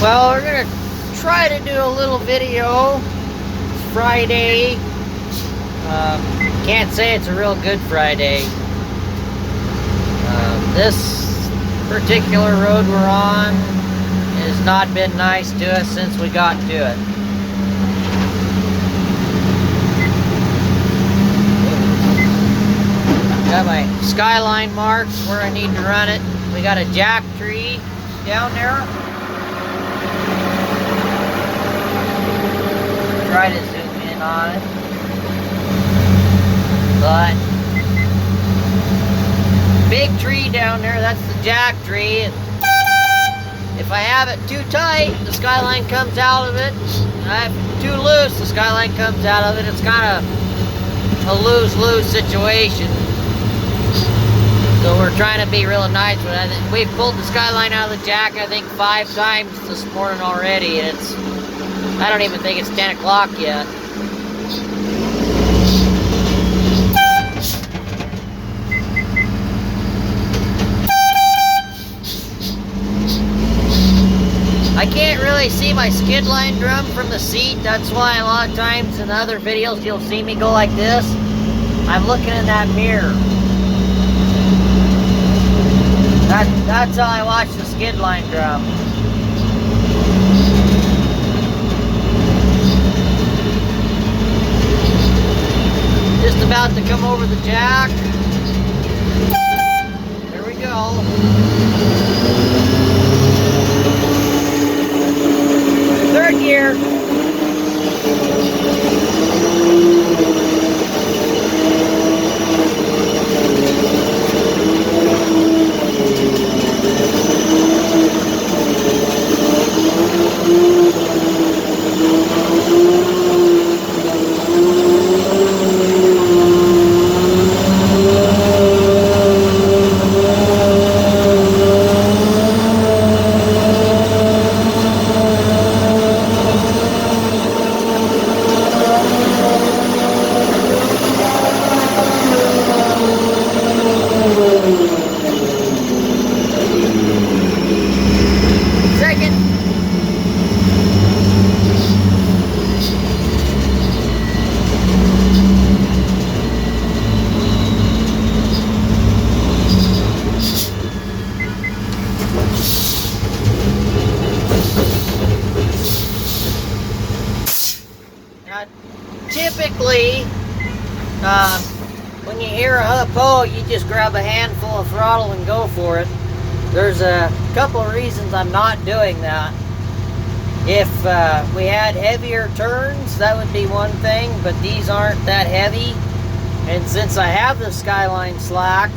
Well, we're gonna try to do a little video. It's Friday. Can't say it's a real good Friday. This particular road we're on has not been nice to us since we got to it. Got my skyline marked where I need to run it. We got a jack tree down there. Try to zoom in on it, but big tree down there, that's the jack tree. And if I have it too tight, the skyline comes out of it. If I have it too loose, the skyline comes out of it. It's kind of a lose-lose situation. So we're trying to be real nice with it. We've pulled the skyline out of the jack, I think, 5 times this morning already, and I don't even think it's 10 o'clock yet. I can't really see my skid line drum from the seat. That's why a lot of times in other videos you'll see me go like this. I'm looking in that mirror. That's how I watch the skid line drum. Just about to come over the jack. There we go. Third gear. Typically, when you hear a huppo, you just grab a handful of throttle and go for it. There's a couple of reasons I'm not doing that. If we had heavier turns, that would be one thing, but these aren't that heavy. And since I have the skyline slacked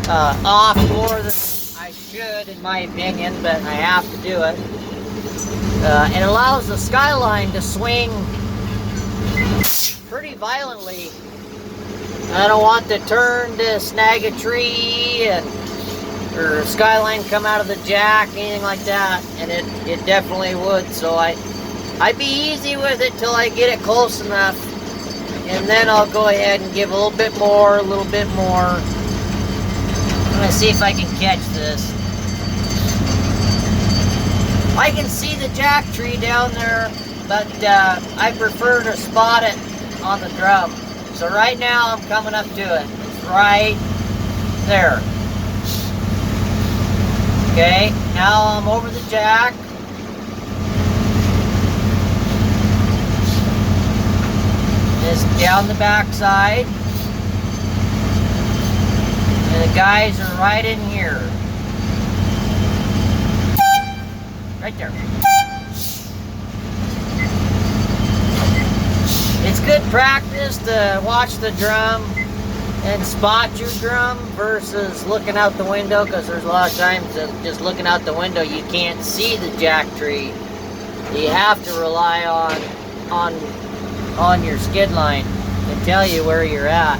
off more than I should, in my opinion, but I have to do it, it allows the skyline to swing pretty violently. I don't want the turn to snag a tree or a skyline come out of the jack, anything like that, and it definitely would. So I'd be easy with it till I get it close enough, and then I'll go ahead and give a little bit more. I'm gonna see if I can catch this. I can see the jack tree down there, but I prefer to spot it on the drum. So right now I'm coming up to it. It's right there. Okay, now I'm over the jack. It's down the backside. And the guys are right in here. Right there. It's good practice to watch the drum and spot your drum versus looking out the window, because there's a lot of times that just looking out the window you can't see the jack tree. You have to rely on your skid line to tell you where you're at.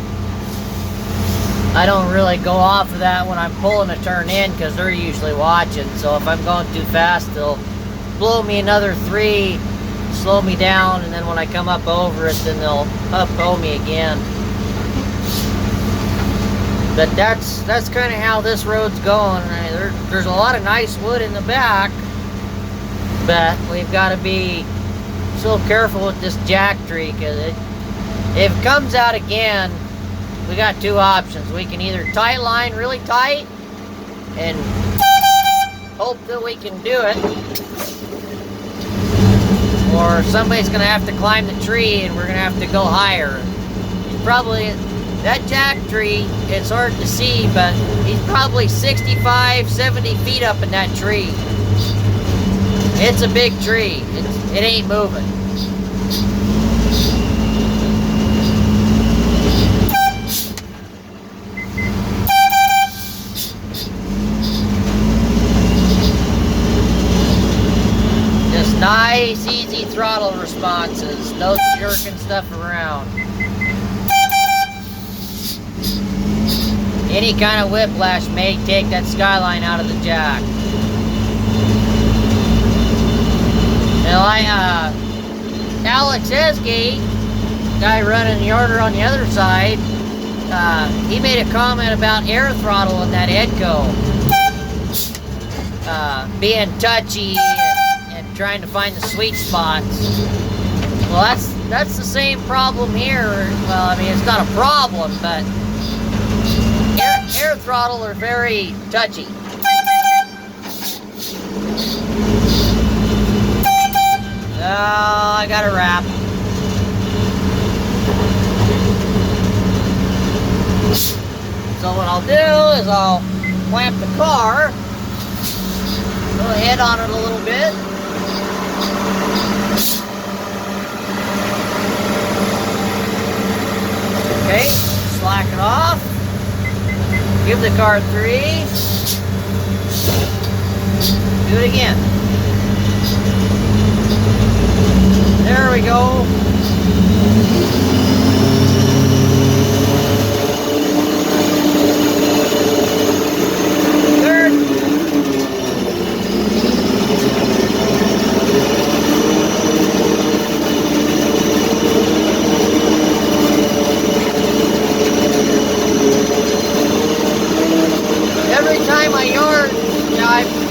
I don't really go off of that when I'm pulling a turn in, because they're usually watching. So if I'm going too fast, they'll blow me another 3, slow me down, and then when I come up over it, then they'll up-o me again. But that's kind of how this road's going. There's a lot of nice wood in the back. But we've got to be so careful with this jack tree, because if it comes out again, we got two options. We can either tight line really tight and hope that we can do it, or somebody's going to have to climb the tree and we're going to have to go higher. Probably, that jack tree, it's hard to see, but he's probably 65, 70 feet up in that tree. It's a big tree. It ain't moving. Just nice, easy throttle responses. No jerking stuff around. Any kind of whiplash may take that skyline out of the jack. Now, Alex Esgate, guy running the yarder on the other side, he made a comment about air throttle in that Edco being touchy and trying to find the sweet spots. Well, that's the same problem here. Well, I mean, it's not a problem, but air throttle are very touchy. Oh, I got a wrap. So what I'll do is I'll clamp the car, go ahead on it a little bit. Okay, slack it off. Give the car 3. Do it again. There we go. Third. Every time I yard,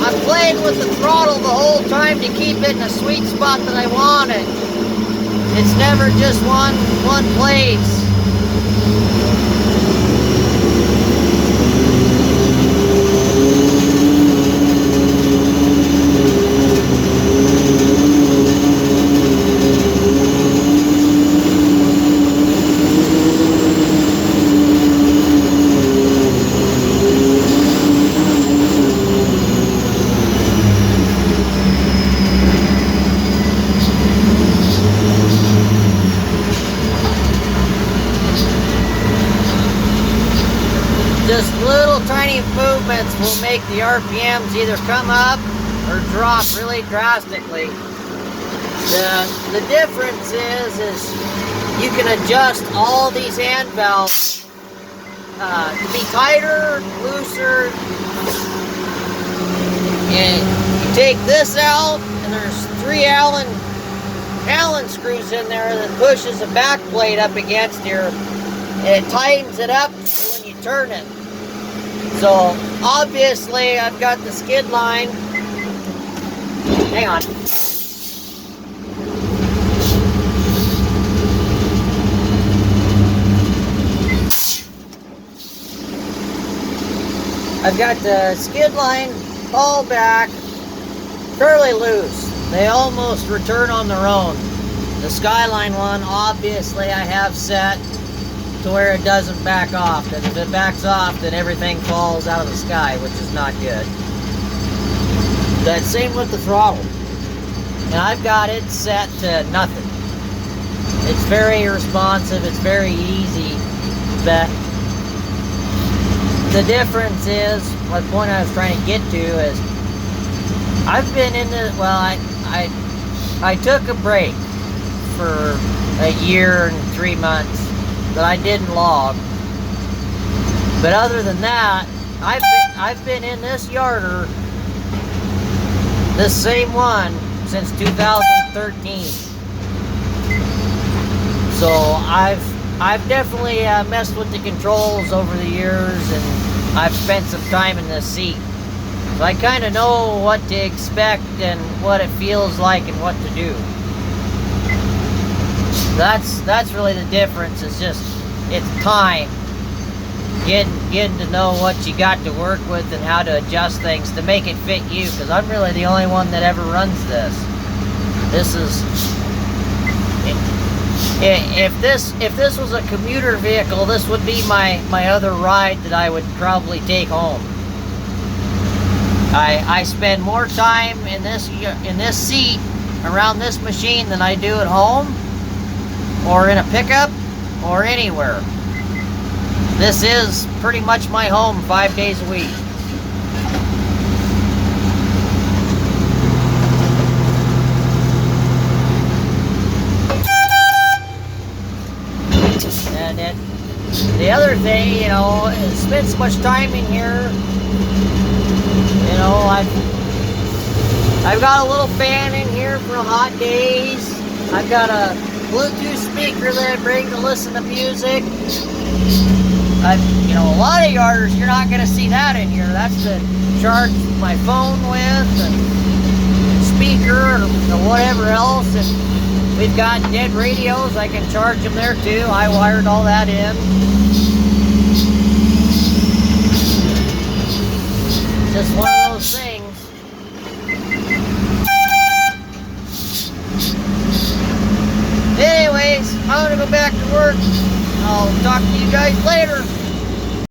I'm playing with the throttle the whole time to keep it in a sweet spot that I want it. It's never just one place. Just little tiny movements will make the RPMs either come up or drop really drastically. The difference is you can adjust all these hand valves to be tighter, looser. And you take this out, and there's 3 Allen screws in there that pushes the back plate up against here, and it tightens it up when you turn it. So obviously I've got the skid line. Hang on. I've got the skid line all back, fairly loose. They almost return on their own. The Skyline one, obviously I have set to where it doesn't back off. And if it backs off, then everything falls out of the sky, which is not good. But same with the throttle. And I've got it set to nothing. It's very responsive, it's very easy, but the difference is, what point I was trying to get to is, I've been in the, well, I took a break for a year and 3 months that I didn't log. But other than that, I've been in this yarder, this same one, since 2013. So I've definitely messed with the controls over the years, and I've spent some time in this seat. So I kind of know what to expect and what it feels like and what to do. That's really the difference. It's time. Getting to know what you got to work with and how to adjust things to make it fit you, because I'm really the only one that ever runs this. This is, if this was a commuter vehicle, this would be my other ride that I would probably take home. I spend more time in this seat around this machine than I do at home or in a pickup or anywhere. This is pretty much my home 5 days a week. And then the other thing, you know, is spend so much time in here. You know, I've got a little fan in here for hot days. I've got a Bluetooth speaker that I bring to listen to music. You know, a lot of yarders, you're not going to see that in here. That's to charge my phone with, and speaker, or whatever else. And we've got dead radios. I can charge them there too. I wired all that in. Just one of those things. Anyways, I'm going to go back to work. I'll talk to you guys later.